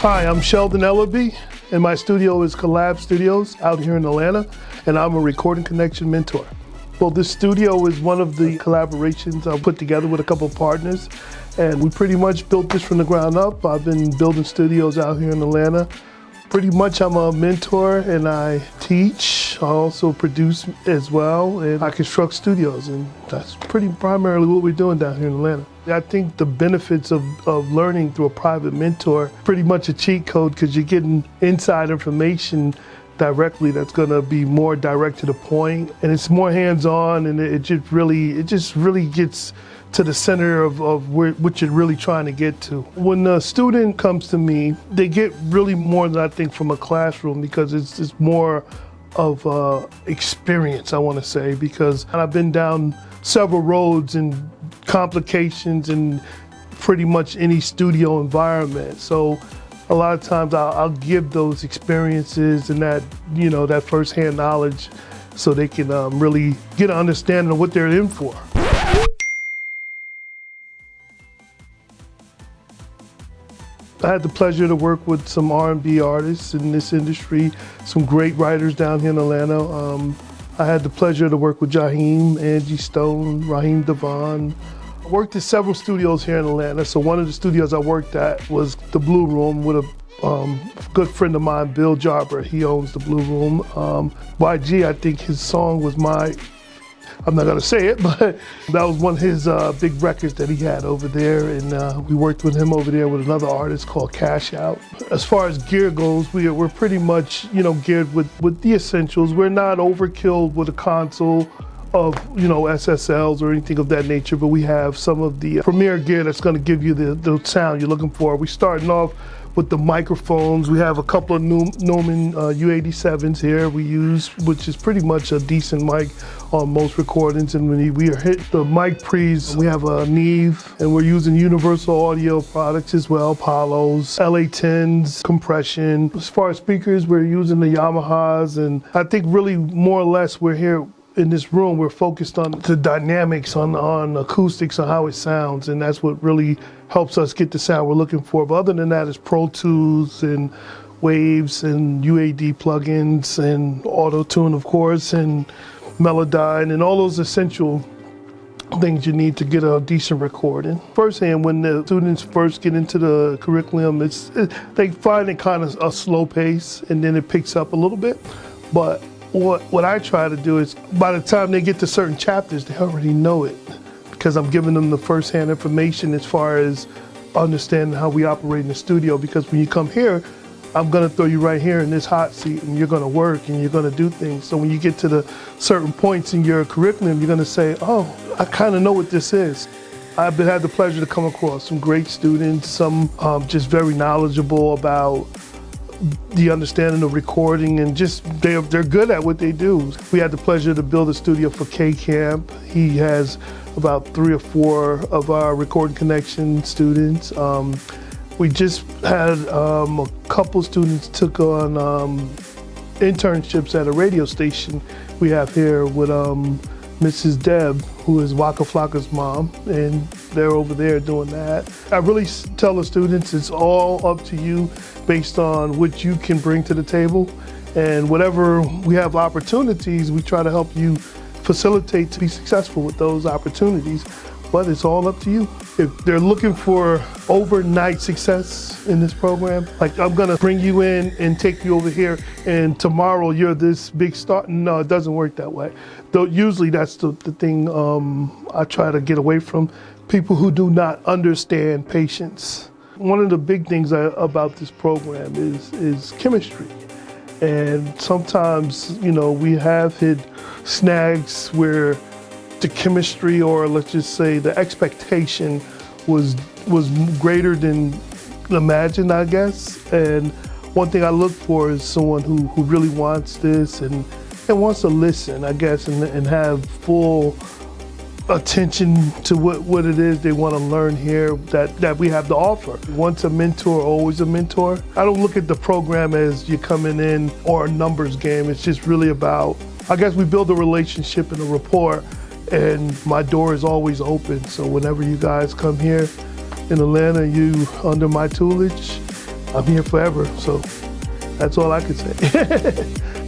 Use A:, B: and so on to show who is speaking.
A: Hi, I'm Sheldon Ellerby, and my studio is Kolab Studios out here in Atlanta, and I'm a Recording Connection mentor. Well, this studio is one of the collaborations I put together with a couple of partners, and we pretty much built this from the ground up. I've been building studios out here in Atlanta. Pretty much I'm a mentor and I teach. I also produce as well, and I construct studios, and that's pretty primarily what we're doing down here in Atlanta. I think the benefits of learning through a private mentor, pretty much a cheat code, because you're getting inside information directly that's going to be more direct to the point, and it's more hands-on, and it just really gets to the center of what you're really trying to get to. When a student comes to me, they get really more than I think from a classroom, because it's more of experience, I want to say, because I've been down several roads and complications in pretty much any studio environment. So a lot of times I'll give those experiences and that firsthand knowledge so they can really get an understanding of what they're in for. I had the pleasure to work with some R&B artists in this industry, some great writers down here in Atlanta. I had the pleasure to work with Jaheim, Angie Stone, Raheem Devon. I worked at several studios here in Atlanta. So one of the studios I worked at was the Blue Room with a good friend of mine, Bill Jarber. He owns the Blue Room. YG, I think his song was I'm not gonna say it, but that was one of his big records that he had over there, and we worked with him over there with another artist called Cash Out. As far as gear goes, we're pretty much geared with the essentials. We're not overkill with a console of SSLs or anything of that nature, but we have some of the premier gear that's gonna give you the sound you're looking for. We're starting off with the microphones. We have a couple of Neumann U87s here we use, which is pretty much a decent mic on most recordings. And when we hit the mic pre's, we have a Neve, and we're using Universal Audio products as well, Palos, LA10s, compression. As far as speakers, we're using the Yamahas, and I think really more or less we're here in this room, we're focused on the dynamics, on acoustics, on how it sounds, and that's what really helps us get the sound we're looking for. But other than that, it's Pro Tools and Waves and UAD plugins and Auto-Tune, of course, and Melodyne and all those essential things you need to get a decent recording. Firsthand, when the students first get into the curriculum, they find it kind of a slow pace, and then it picks up a little bit. But what I try to do is, by the time they get to certain chapters, they already know it, because I'm giving them the first-hand information as far as understanding how we operate in the studio. Because when you come here, I'm gonna throw you right here in this hot seat, and you're gonna work and you're gonna do things. So when you get to the certain points in your curriculum, you're gonna say, oh, I kind of know what this is. I've had the pleasure to come across some great students, some just very knowledgeable about the understanding of recording, and just they're good at what they do. We had the pleasure to build a studio for K-Camp. He has about 3 or 4 of our Recording Connection students. We just had a couple students took on internships at a radio station we have here with Mrs. Deb, who is Waka Flocka's mom, and they're over there doing that. I really tell the students it's all up to you based on what you can bring to the table, and whatever we have opportunities, we try to help you facilitate to be successful with those opportunities, but it's all up to you. If they're looking for overnight success in this program, like I'm gonna bring you in and take you over here and tomorrow you're this big star, no, it doesn't work that way. Though usually that's the thing I try to get away from, people who do not understand patience. One of the big things about this program is chemistry. And sometimes, we have hit snags where the chemistry, or let's just say the expectation, was greater than imagined, I guess. And one thing I look for is someone who really wants this and wants to listen, I guess, and have full attention to what it is they want to learn here that we have to offer. Once a mentor, always a mentor. I don't look at the program as you coming in or a numbers game. It's just really about, I guess we build a relationship and a rapport, and my door is always open. So whenever you guys come here in Atlanta, you under my tutelage, I'm here forever. So that's all I could say.